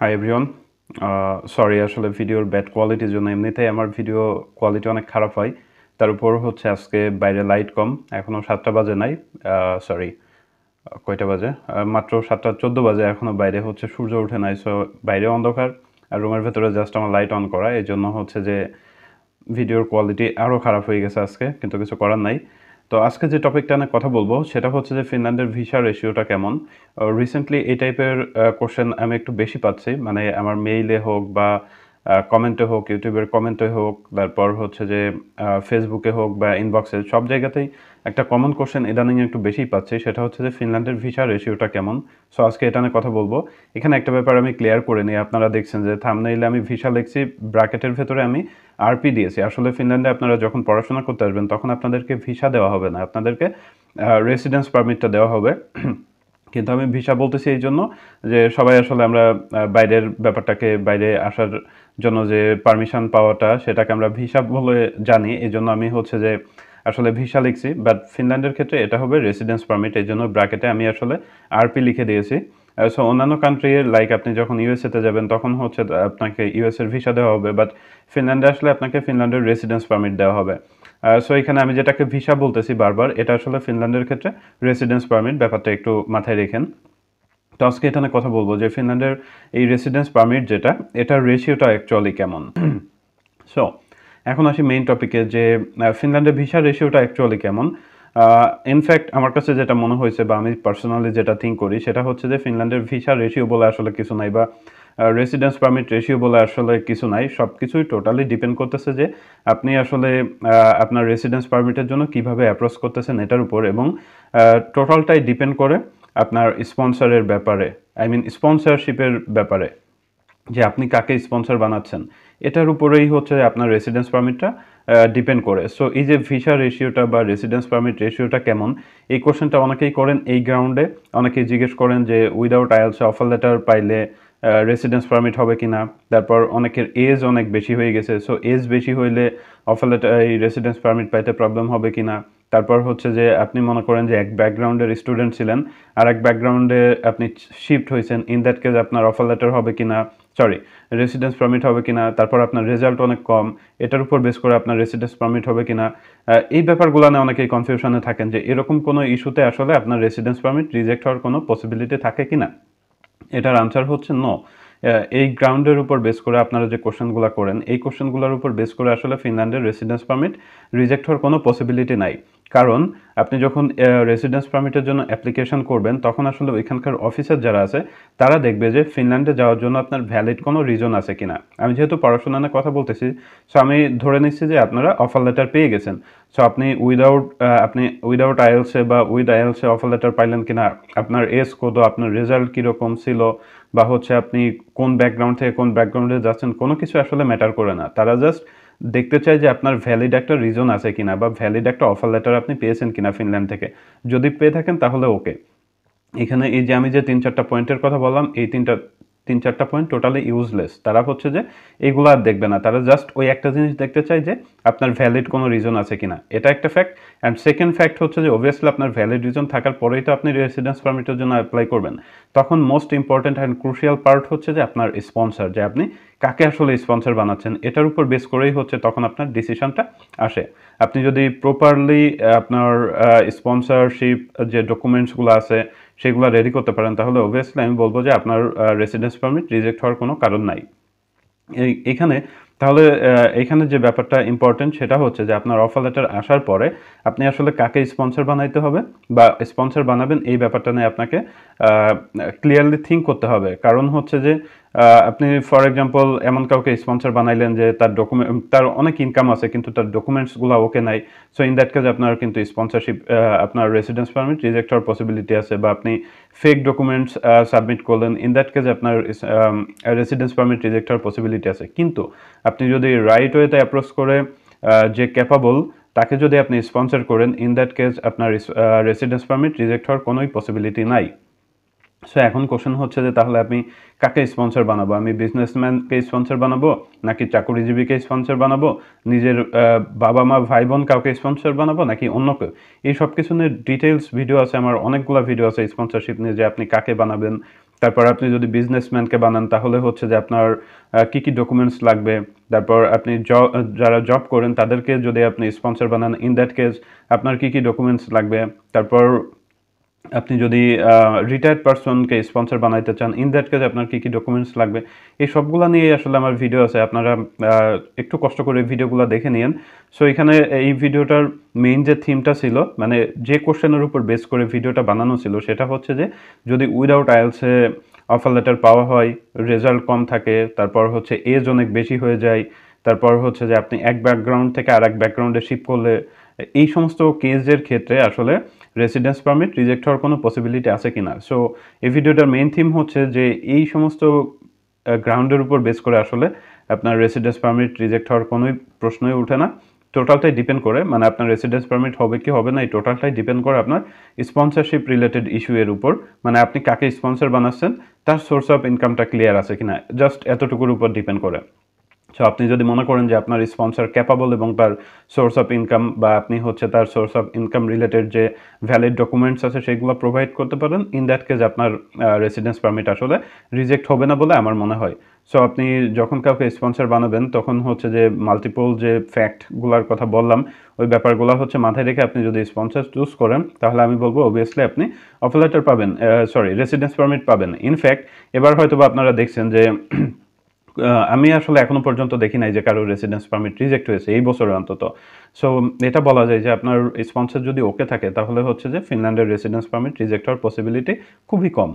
Hi everyone. Sorry, আসলে ভিডিওর bad কোয়ালিটির জন্য এমনিতেই আমার ভিডিও কোয়ালিটি অনেক খারাপ হয়। তার উপর হচ্ছে আজকে বাইরে লাইট কম, এখনও 7টা বাজে নাই। সরি, কয়টা বাজে? মাত্র 7টা 14 বাজে, এখনও বাইরে হচ্ছে সূর্য ওঠে নাই। সো বাইরে অন্ধকার আর রুমের ভেতরে জাস্ট আমার লাইট অন করা, এই জন্য হচ্ছে যে ভিডিওর কোয়ালিটি আরও খারাপ হয়ে গেছে আজকে, কিন্তু কিছু করার নাই। তো আজকে যে টপিকটা নিয়ে কথা বলবো সেটা হচ্ছে যে ফিনল্যান্ডের ভিসা রেশিওটা কেমন। রিসেন্টলি এই টাইপের কোশ্চেন আমি একটু বেশি পাচ্ছি, মানে আমার মেইলে হোক বা কমেন্টে হোক, ইউটিউবের কমেন্টে হোক, তারপর হচ্ছে যে ফেসবুকে হোক বা ইনবক্সে, সব জায়গাতেই একটা কমন কোশ্চেন ইদানিং একটু বেশিই পাচ্ছি, সেটা হচ্ছে যে ফিনল্যান্ডের ভিসা রেশিওটা কেমন। সো আজকে এটা নিয়ে কথা বলবো। এখানে একটা ব্যাপার আমি ক্লিয়ার করে নিই। আপনারা দেখছেন যে থাম্বনেইলে আমি ভিসা লিখছি, ব্র্যাকেটের ভেতরে আমি আরপি দিয়েছি। আসলে ফিনল্যান্ডে আপনারা যখন পড়াশোনা করতে আসবেন তখন আপনাদেরকে ভিসা দেওয়া হবে না, আপনাদেরকে রেসিডেন্স পারমিটটা দেওয়া হবে। কিন্তু আমি ভিসা বলতেছি এই জন্য যে সবাই আসলে আমরা বাইরের ব্যাপারটাকে, বাইরে আসার জন্য যে পারমিশন পাওয়াটা, সেটাকে আমরা ভিসা বলে জানি। এই জন্য আমি হচ্ছে যে আসলে ভিসা লিখছি, বাট ফিনল্যান্ডের ক্ষেত্রে এটা হবে রেসিডেন্স পারমিট। এই জন্য ব্র্যাকেটে আমি আসলে আরপি লিখে দিয়েছি। সো অন্যান্য কান্ট্রির লাইক আপনি যখন ইউএসএতে যাবেন তখন হচ্ছে আপনাকে ইউএসএর ভিসা দেওয়া হবে, বাট ফিনল্যান্ডে আসলে আপনাকে ফিনল্যান্ডের রেসিডেন্স পারমিট দেওয়া হবে। সো এখানে আমি যেটাকে ভিসা বলতেছি বারবার, এটা আসলে ফিনল্যান্ডের ক্ষেত্রে রেসিডেন্স পারমিট, ব্যাপারটা একটু মাথায় রেখেন। তো আজকে এখানে কথা বলবো যে ফিনল্যান্ডের এই রেসিডেন্স পারমিট যেটা, এটার রেশিওটা অ্যাকচুয়ালি কেমন। সো এখন আসি মেইন টপিকে, যে ফিনল্যান্ডের ভিসা রেশিওটা অ্যাকচুয়ালি কেমন। ইনফ্যাক্ট আমার কাছে যেটা মনে হয়েছে বা আমি পার্সোনালি যেটা থিঙ্ক করি সেটা হচ্ছে যে ফিনল্যান্ডের ভিসা রেশিও বলে আসলে কিছু নাই, বা রেসিডেন্স পারমিট রেশিও বলে আসলে কিছু নাই। সব কিছুই টোটালি ডিপেন্ড করতেছে যে আপনি আসলে আপনার রেসিডেন্স পারমিটের জন্য কিভাবে অ্যাপ্রোচ করতেছেন এটার উপর, এবং টোটালটাই ডিপেন্ড করে আপনার স্পন্সরের ব্যাপারে, আই মিন স্পন্সরশিপের ব্যাপারে, যে আপনি কাকে স্পন্সর বানাচ্ছেন এটার উপরেই হচ্ছে আপনার রেসিডেন্স পারমিটটা ডিপেন্ড করে। সো এই যে ভিসা রেশিওটা বা রেসিডেন্স পারমিট রেশিওটা কেমন, এই কোশ্চেনটা অনেকেই করেন এই গ্রাউন্ডে। অনেকেই জিজ্ঞেস করেন যে উইদাউট আইএলস অফার লেটার পাইলে রেসিডেন্স পারমিট হবে কিনা। তারপর অনেকের এজ অনেক বেশি হয়ে গেছে, সো এজ বেশি হইলে অফার লেটার, এই রেসিডেন্স পারমিট পাইতে প্রবলেম হবে কিনা। তারপর হচ্ছে যে আপনি মনে করেন যে এক ব্যাকগ্রাউন্ডের স্টুডেন্ট ছিলেন, আর এক ব্যাকগ্রাউন্ডে আপনি শিফট হয়েছেন, ইন দ্যাট কেস আপনার অফার লেটার হবে কিনা, সরি রেসিডেন্স পারমিট হবে কিনা। তারপর আপনার রেজাল্ট অনেক কম, এটার উপর বেস করে আপনার রেসিডেন্স পারমিট হবে কিনা। এই ব্যাপারগুলো নিয়ে অনেকেই কনফিউশনে থাকেন যে এরকম কোনো ইস্যুতে আসলে আপনার রেসিডেন্স পারমিট রিজেক্ট হওয়ার কোনো পসিবিলিটি থাকে কিনা। এটার আনসার হচ্ছে নো। এই গ্রাউন্ডের উপর বেস করে আপনারা যে কোশ্চেনগুলো করেন, এই কোশ্চেনগুলোর উপর বেস করে আসলে ফিনল্যান্ডের রেসিডেন্স পারমিট রিজেক্ট হওয়ার কোনো পসিবিলিটি নাই। কারণ আপনি যখন রেসিডেন্স পারমিটের জন্য অ্যাপ্লিকেশন করবেন তখন আসলে ওইখানকার অফিসার যারা আছে তারা দেখবে যে ফিনল্যান্ডে যাওয়ার জন্য আপনার ভ্যালিড কোনো রিজন আছে কিনা। আমি যেহেতু পড়াশোনা নিয়ে কথা বলতেছি, সো আমি ধরে নিচ্ছি যে আপনারা অফার লেটার পেয়ে গেছেন। সো আপনি উইদাউট আইএলসে বা উইথ আইএলসে অফার লেটার পাইলেন কিনা, আপনার এজ কত, আপনার রেজাল্ট কীরকম ছিল, বা হচ্ছে আপনি কোন ব্যাকগ্রাউন্ড থেকে কোন ব্যাকগ্রাউন্ডে যাচ্ছেন, কোনো কিছু আসলে ম্যাটার করে না। তারা জাস্ট দেখতে চায় যে আপনার ভ্যালিড একটা রিজন আছে কিনা, বা ভ্যালিড একটা অফার লেটার আপনি পেয়েছেন কিনা ফিনল্যান্ড থেকে। যদি পেয়ে থাকেন তাহলে ওকে। এখানে এই যে আমি যে 3-4টা পয়েন্টের কথা বললাম, এই 3-4টা পয়েন্ট টোটালি ইউজলেস। তারা হচ্ছে যে এগুলো আর দেখবে না, তারা জাস্ট ওই একটা জিনিস দেখতে চায় যে আপনার ভ্যালিড কোনো রিজন আছে কিনা। এটা একটা ফ্যাক্ট। অ্যান্ড সেকেন্ড ফ্যাক্ট হচ্ছে যে অবভিয়াসলি আপনার ভ্যালিড রিজন থাকার পরেই তো আপনি রেসিডেন্স পারমিটের জন্য অ্যাপ্লাই করবেন। তখন most important and crucial part হচ্ছে যে আপনার স্পন্সর, যে আপনি কাকে আসলে স্পন্সর বানাচ্ছেন, এটার উপর বেস করেই হচ্ছে তখন আপনার ডিসিশনটা আসে। আপনি যদি প্রপারলি আপনার স্পন্সরশিপ যে ডকুমেন্টসগুলো আছে সেগুলো রেডি করতে পারেন, তাহলে অবভিয়াসলি আমি বলবো যে আপনার রেসিডেন্স পারমিট রিজেক্ট হওয়ার কোনো কারণ নাই। এখানে তাহলে এখানে যে ব্যাপারটা ইম্পর্টেন্ট সেটা হচ্ছে যে আপনার অফার লেটার আসার পরে আপনি আসলে কাকে স্পন্সর বানাইতে হবে বা স্পন্সর বানাবেন, এই ব্যাপারটা নিয়ে আপনাকে ক্লিয়ারলি থিঙ্ক করতে হবে। কারণ হচ্ছে যে আপনি ফর এক্সাম্পল এমন কাউকে স্পন্সর বানাইলেন যে তার অনেক ইনকাম আছে কিন্তু তার ডকুমেন্টসগুলো ওকে নাই। সো ইন দ্যাট কেস আপনার কিন্তু স্পন্সরশিপ, আপনার রেসিডেন্স পারমিট রিজেক্ট হওয়ার পসিবিলিটি আছে, বা আপনি ফেক ডকুমেন্টস সাবমিট করলেন, ইন দ্যাট কেস আপনার রেসিডেন্স পারমিট রিজেক্ট হওয়ার পসিবিলিটি আছে। কিন্তু আপনি যদি রাইট ওয়েতে অ্যাপ্রোচ করে যে ক্যাপাবল তাকে যদি আপনি স্পন্সর করেন, ইন দ্যাট কেস আপনার রেসিডেন্স পারমিট রিজেক্ট হওয়ার কোনোই পসিবিলিটি নাই। সো এখন কোশ্চেন হচ্ছে যে তাহলে আমি কাকে স্পন্সর বানাবো? আমি বিজনেসম্যানকে স্পন্সর বানাবো, নাকি চাকুরিজীবীকে স্পন্সর বানাবো, নিজের বাবা মা ভাই বোন কাউকে স্পন্সর বানাবো, নাকি অন্য কেউ? এই সব কিছু নিয়ে ডিটেলস ভিডিও আছে আমার, অনেকগুলো ভিডিও আছে স্পন্সরশিপ নিয়ে, যে আপনি কাকে বানাবেন, তারপর আপনি যদি বিজনেসম্যানকে বানান তাহলে হচ্ছে যে আপনার কী কী ডকুমেন্টস লাগবে। তারপর আপনি যারা জব করেন তাদেরকে যদি আপনি স্পন্সর বানান, ইন দ্যাট কেস আপনার কী কী ডকুমেন্টস লাগবে। তারপর আপনি যদি রিটায়ার্ড পারসনকে স্পন্সর বানাইতে চান, ইন দ্যাট কেস আপনার কী কী ডকুমেন্টস লাগবে। এই সবগুলো নিয়ে আসলে আমার ভিডিও আছে, আপনারা একটু কষ্ট করে ভিডিওগুলো দেখে নিন। সো এখানে এই ভিডিওটার মেইন যে থিমটা ছিল, মানে যে কোশ্চেনের উপর বেস করে ভিডিওটা বানানো ছিল, সেটা হচ্ছে যে যদি উইদাউট আইএলসে অফার লেটার পাওয়া হয়, রেজাল্ট কম থাকে, তারপর হচ্ছে এজ অনেক বেশি হয়ে যায়, তারপর হচ্ছে যে আপনি এক ব্যাকগ্রাউন্ড থেকে আর এক ব্যাকগ্রাউন্ডে শিফট করলে, এই সমস্ত কেসের ক্ষেত্রে আসলে রেসিডেন্স পারমিট রিজেক্ট হওয়ার কোনো পসিবিলিটি আছে কি না। সো এই ভিডিওটার মেইন থিম হচ্ছে যে এই সমস্ত গ্রাউন্ডের উপর বেস করে আসলে আপনার রেসিডেন্স পারমিট রিজেক্ট হওয়ার কোনোই প্রশ্নই ওঠে না। টোটালটাই ডিপেন্ড করে, মানে আপনার রেসিডেন্স পারমিট হবে কি হবে না, এই টোটালটাই ডিপেন্ড করে আপনার স্পন্সরশিপ রিলেটেড ইস্যু এর উপর, মানে আপনি কাকে স্পন্সর বানাচ্ছেন, তার সোর্স অফ ইনকামটা ক্লিয়ার আছে কিনা, জাস্ট এতটুকুর উপর ডিপেন্ড করে। সো আপনি যদি মনে করেন যে আপনার স্পন্সর ক্যাপাবল এবং তার সোর্স অফ ইনকাম, বা আপনি হচ্ছে তার সোর্স অফ ইনকাম রিলেটেড যে ভ্যালিড ডকুমেন্টস আছে সেগুলো প্রোভাইড করতে পারেন, ইন দ্যাট কেস আপনার রেসিডেন্স পারমিট আসলে রিজেক্ট হবে না বলে আমার মনে হয়। সো আপনি যখন কাউকে স্পন্সর বানাবেন তখন হচ্ছে যে মাল্টিপল যে ফ্যাক্টগুলোর কথা বললাম, ওই ব্যাপারগুলো হচ্ছে মাথায় রেখে আপনি যদি স্পন্সর চুজ করেন তাহলে আমি বলবো অবভিয়াসলি আপনি অফার লেটার পাবেন, রেসিডেন্স পারমিট পাবেন। ইনফ্যাক্ট এবার হয়তো বা আপনারা দেখছেন যে আমি আসলে এখনো পর্যন্ত দেখি নাই যে কারো রেসিডেন্স পারমিট রিজেক্ট হয়েছে এই বছরে অন্তত। সো এটা বলা যায় যে আপনার স্পন্সর যদি ওকে থাকে তাহলে হচ্ছে যে ফিনল্যান্ডের রেসিডেন্স পারমিট রিজেক্ট হওয়ার পসিবিলিটি খুবই কম।